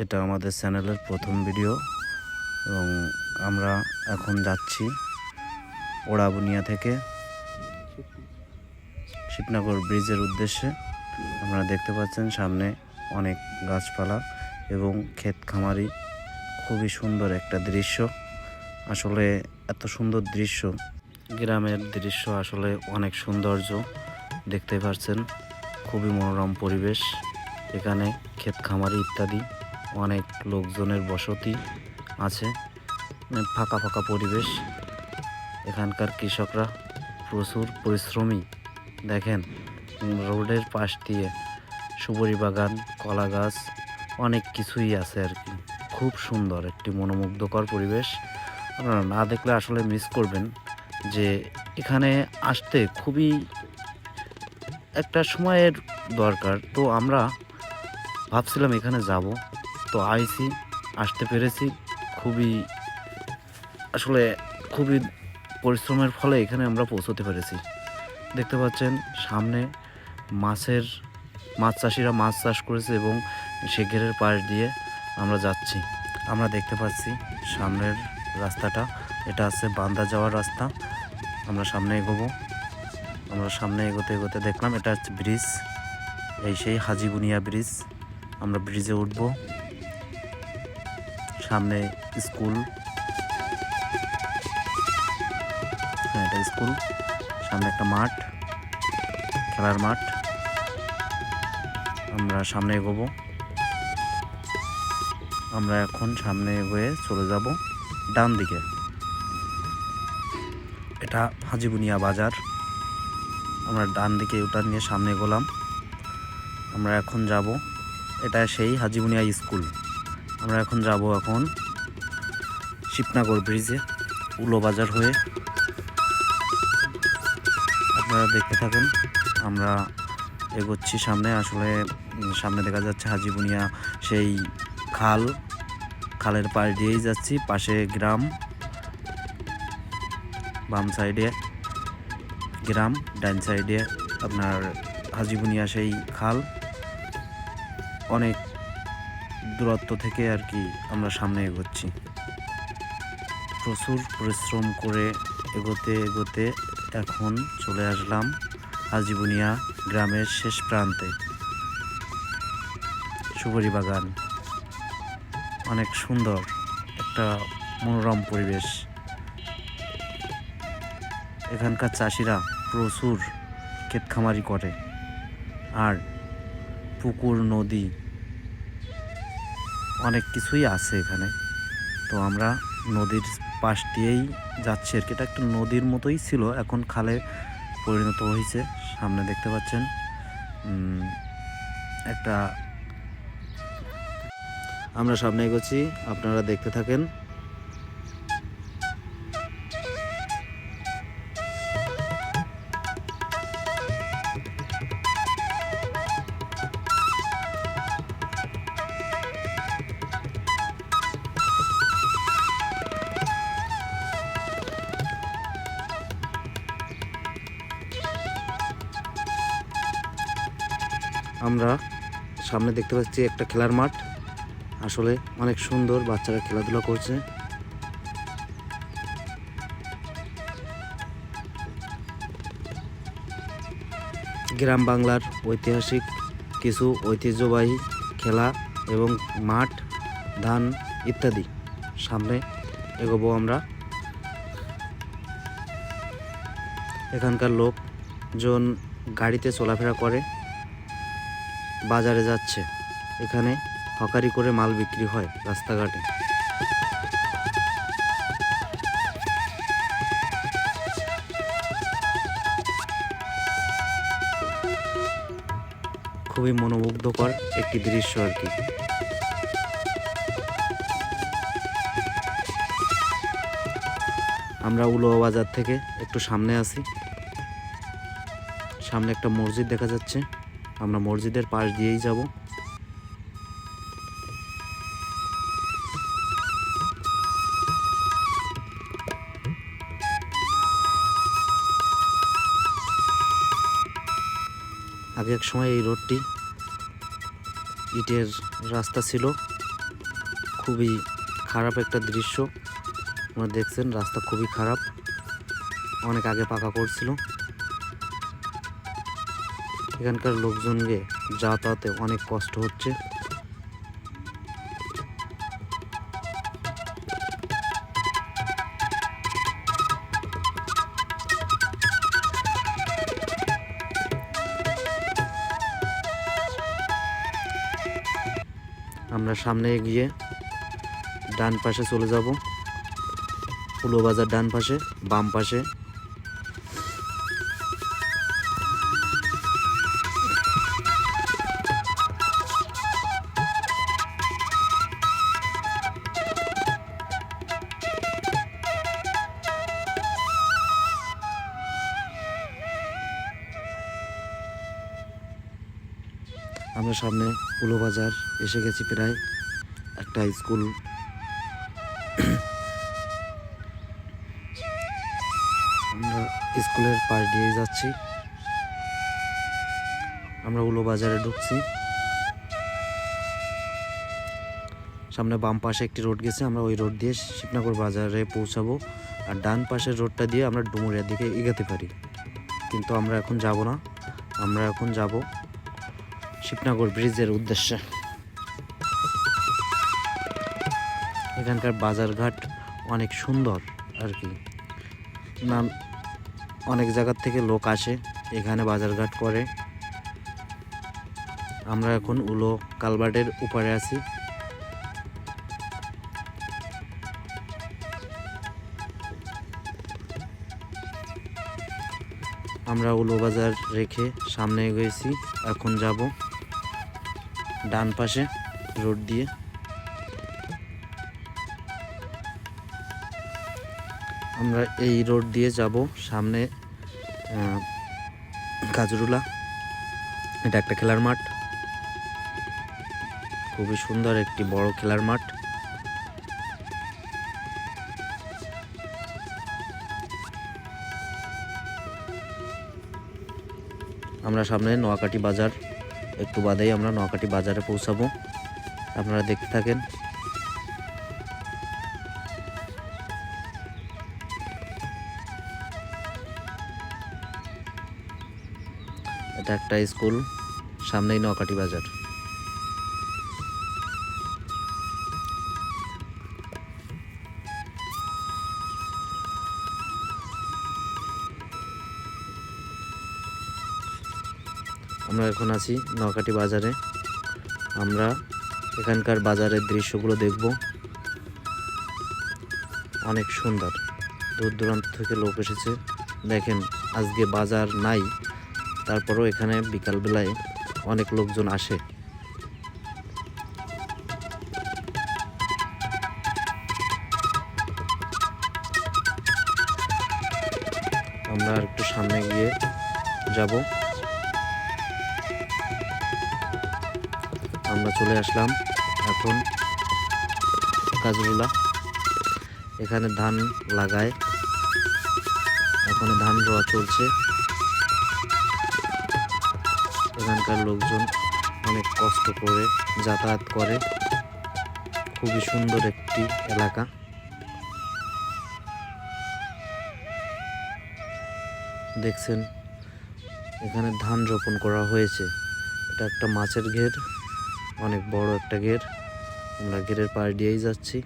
এটা আমাদের চ্যানেলের প্রথম ভিডিও এবং আমরা এখন যাচ্ছি ওড়াবুনিয়া থেকে শিবনগর ব্রিজের উদ্দেশ্যে। আপনারা দেখতে পাচ্ছেন সামনে অনেক গাছপালা এবং ক্ষেত খামারি, খুবই সুন্দর একটা দৃশ্য। আসলে এত সুন্দর দৃশ্য, গ্রামের দৃশ্য আসলে অনেক সৌন্দর্য। দেখতে পাচ্ছেন খুবই মনোরম পরিবেশ। এখানে ক্ষেত খামারি ইত্যাদি অনেক লোকজনের বসতি আছে, ফাঁকা ফাঁকা পরিবেশ। এখানকার কৃষকরা প্রচুর পরিশ্রমী। দেখেন রোডের পাশ দিয়ে সুপারি বাগান, কলা গাছ, অনেক কিছুই আছে আর কি। খুব সুন্দর একটি মনোমুগ্ধকর পরিবেশ। আপনারা না দেখলে আসলে মিস করবেন যে এখানে আসতে খুবই একটা সময়ের দরকার। তো আমরা ভাবছিলাম এখানে যাব, তো আসতে পেরেছি। খুবই আসলে খুবই পরিশ্রমের ফলে এখানে আমরা পৌঁছতে পেরেছি। দেখতে পাচ্ছেন সামনে মাছ চাষিরা মাছ চাষ করেছে এবং সে ঘেরের পাশ দিয়ে আমরা যাচ্ছি। আমরা দেখতে পাচ্ছি সামনের রাস্তাটা, এটা আছে বান্দা যাওয়ার রাস্তা। আমরা সামনে এগোবো। আমরা সামনে এগোতে এগোতে দেখলাম এটা হচ্ছে ব্রিজ, এই সেই হাজিবুনিয়া ব্রিজ। আমরা ব্রিজে উঠব। সামনে স্কুল, হ্যাঁ এটা স্কুল। সামনে একটা মাঠ, খেলার মাঠ। আমরা সামনে এগোবো। আমরা এখন সামনে এগোয়ে চলে যাব ডান দিকে। এটা হাজিবুনিয়া বাজার। আমরা ডান দিকে ওটা নিয়ে সামনে এগোলাম। আমরা এখন যাব, এটা সেই হাজিবুনিয়া স্কুল। আমরা এখন যাব শিবনগর ব্রিজে, উলো বাজার হয়ে। আপনারা দেখতে থাকেন, আমরা এগোচ্ছি সামনে। আসলে সামনে দেখা যাচ্ছে হাজিবুনিয়া সেই খালের পাশ দিয়েই যাচ্ছি। পাশে গ্রাম, বাম সাইডে গ্রাম, ডান সাইডে আপনার হাজিবুনিয়া সেই খাল। অনেক দূরত্ব থেকে আর কি আমরা সামনে এগোচ্ছি। প্রচুর পরিশ্রম করে এগোতে এগোতে এখন চলে আসলাম হাজিবুনিয়া গ্রামের শেষ প্রান্তে। সুপারি বাগান, অনেক সুন্দর একটা মনোরম পরিবেশ। এখানকার চাষিরা প্রচুর ক্ষেত খামারি করে, আর পুকুর, নদী, অনেক কিছুই আছে এখানে। তো আমরা নদীর পাশ দিয়েই যাচ্ছি আর কি। এটা একটা নদীর মতোই ছিল, এখন খালে পরিণত হয়েছে। সামনে দেখতে পাচ্ছেন একটা, আমরা সামনে এগোচ্ছি, আপনারা দেখতে থাকেন। আমরা সামনে দেখতে পাচ্ছি একটা খেলার মাঠ। আসলে অনেক সুন্দর, বাচ্চারা খেলাধুলা করছে। গ্রাম বাংলার ঐতিহাসিক কিছু ঐতিহ্যবাহী খেলা এবং মাঠ, ধান ইত্যাদি। সামনে এগোবো আমরা। এখানকার লোকজন গাড়িতে চলাফেরা করে, বাজারে যাচ্ছে। এখানে হকারি করে মাল বিক্রি হয় রাস্তাঘাটে। খুবই মনোমুগ্ধকর একটি দৃশ্য আর কি। আমরা উলোয়া বাজার থেকে একটু সামনে আছি। সামনে একটা মসজিদ দেখা যাচ্ছে, আমরা মসজিদের পাশ দিয়েই যাব। আগে এক সময় এই রোডটি ইটের রাস্তা ছিল, খুবই খারাপ একটা দৃশ্য। আপনারা দেখছেন রাস্তা খুবই খারাপ, অনেক আগে পাকা করছিল। এখানকার লোকজনকে যাতায়াতে অনেক কষ্ট হচ্ছে। আমরা সামনে এগিয়ে ডান পাশে চলে যাব। উলুবাজার ডান পাশে, বাম পাশে আমরা সামনে উলুবাজার এসে গেছি প্রায়। একটা স্কুল, আমরা স্কুলের পাশ দিয়ে যাচ্ছি। আমরা উলুবাজারে ঢুকছি। সামনে বাম পাশে একটি রোড গেছে, আমরা ওই রোড দিয়ে শিবনগর বাজারে পৌঁছাবো। আর ডান পাশের রোডটা দিয়ে আমরা ডুমুরিয়ার দিকে এগোতে পারি, কিন্তু আমরা এখন যাব না। আমরা এখন যাব শিবনগর ব্রিজের উদ্দেশ্যে। এখানকার বাজারঘাট অনেক সুন্দর আর কি, অনেক জায়গার থেকে লোক আসে এখানে বাজারঘাট করে। আমরা এখন উলো কালভার্টের উপরে আছি। আমরা উলো বাজার রেখে সামনে এগিয়েছি। এখন যাব ডান পাশে রোড দিয়ে। আমরা এই রোড দিয়ে যাব সামনে কাজরুলা। এটা একটা খেলার মাঠ, খুবই সুন্দর একটি বড় খেলার মাঠ। আমরা সামনে নোয়াকাটি বাজার, একটু বাদেই আমরা নোয়াকাটি বাজারে পৌঁছাবো। আপনারা দেখতে থাকেন। এটা একটা স্কুল, সামনেই নোয়াকাটি বাজার। আমরা এখন আছি নোয়াকাটি বাজারে। আমরা এখানকার বাজারের দৃশ্যগুলো দেখব। অনেক সুন্দর, দূর দূরান্ত থেকে লোক এসেছে। দেখেন আজকে বাজার নাই, তারপরেও এখানে বিকালবেলায় অনেক লোকজন আসে। আমরা একটু সামনে গিয়ে যাব। আমরা চলে আসলাম এখন কাজরুলা। এখানে ধান লাগায়, এখন ধান রোয়া চলছে। এখানকার লোকজন অনেক কষ্ট করে যাতায়াত করে। খুবই সুন্দর একটি এলাকা। দেখছেন এখানে ধান রোপণ করা হয়েছে। এটা একটা মাছের ঘের, অনেক বড় একটা ঘের। আমরা ঘেরের পাশ দিয়েই যাচ্ছি।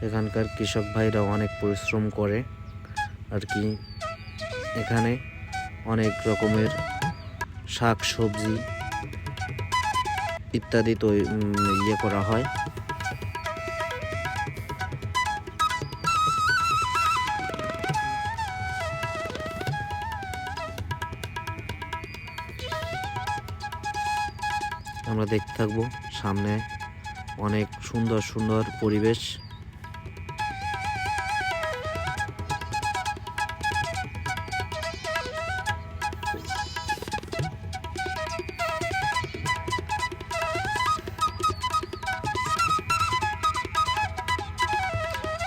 এখানকার কৃষক ভাইরা অনেক পরিশ্রম করে আর কি। এখানে অনেক রকমের শাক সবজি ইত্যাদি তো করা হয়। আমরা দেখতে থাকবো সামনে অনেক সুন্দর সুন্দর পরিবেশ।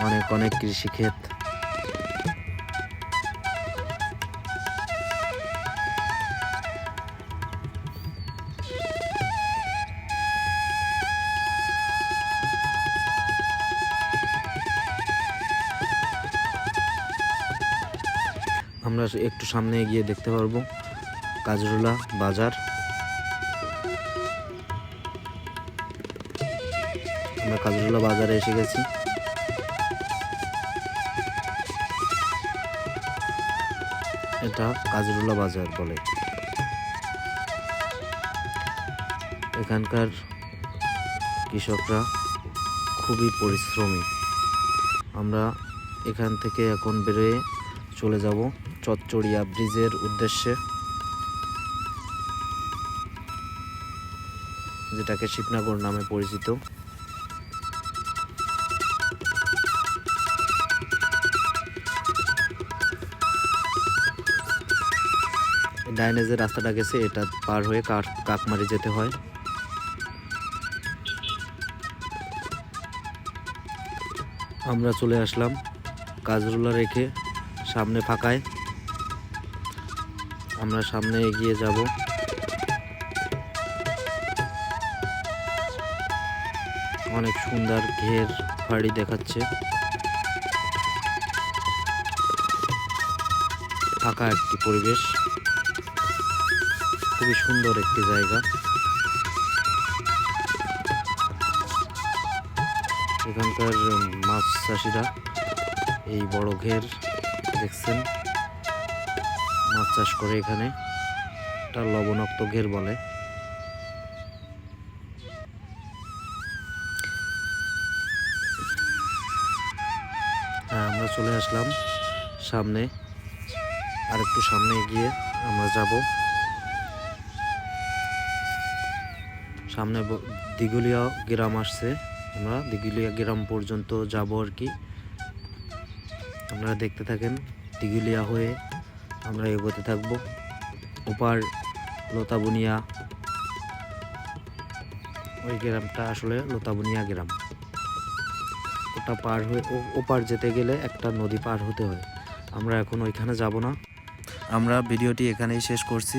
অনেক অনেক কৃষি ক্ষেত। আমরা একটু সামনে এগিয়ে দেখতে পারবো কাজরুলা বাজার। আমরা কাজরুলা বাজারে এসে গেছি। এটা কাজরুলা বাজার বলে। এখানকার কৃষকরা খুবই পরিশ্রমী। আমরা এখান থেকে এখন বেরোয় চলে যাব চচ্চড়িয়া ব্রিজের উদ্দেশ্যে, যেটাকে শিবনগর নামে পরিচিত। ডাইনে যে রাস্তাটা গেছে এটা পার হয়ে কাকমারি যেতে হয়। আমরা চলে আসলাম কাজরুলা রেখে সামনে ফাঁকায়। আমরা সামনে এগিয়ে যাব। অনেক সুন্দর ঘের ফাড়ি দেখাচ্ছে। ফাঁকা একটি পরিবেশ, খুবই সুন্দর একটি জায়গা। এখানকার মাছ চাষিরা এই বড় ঘের দেখছেন মাছ চাষ করে। এখানে এটা লবণাক্ত ঘের বলে। আমরা চলে আসলাম সামনে। আর একটু সামনে গিয়ে আমরা যাব সামনে দিঘুলিয়া গ্রাম আসছে। আমরা দিঘুলিয়া গ্রাম পর্যন্ত যাব আর কি। আপনারা দেখতে থাকেন। দিঘুলিয়া হয়ে আমরা এগোতে থাকবো। ওপার লতাবুনিয়া, ওই গ্রামটা আসলে লতাবুনিয়া গ্রাম। ওটা পার হয়ে ওপার যেতে গেলে একটা নদী পার হতে হয়। আমরা এখন ওইখানে যাব না। আমরা ভিডিওটি এখানেই শেষ করছি।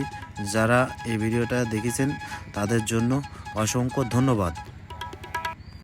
যারা এই ভিডিওটা দেখেছেন তাদের জন্য অসংখ্য ধন্যবাদ।